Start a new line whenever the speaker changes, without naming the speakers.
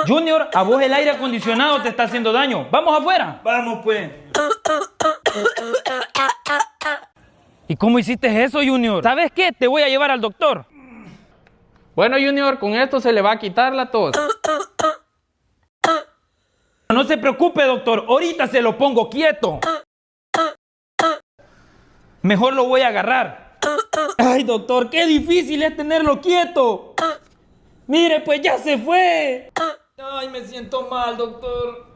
Junior, a vos el aire acondicionado te está haciendo daño. ¡Vamos afuera! Vamos, pues. ¿Y cómo hiciste eso, Junior? ¿Sabes qué? Te voy a llevar al doctor.
Bueno, Junior, con esto se le va a quitar la tos.
No se preocupe, doctor. Ahorita se lo pongo quieto. Mejor lo voy a agarrar. Ay, doctor, qué difícil es tenerlo quieto. Mire, pues ya se fue. Ay, me siento mal, doctor.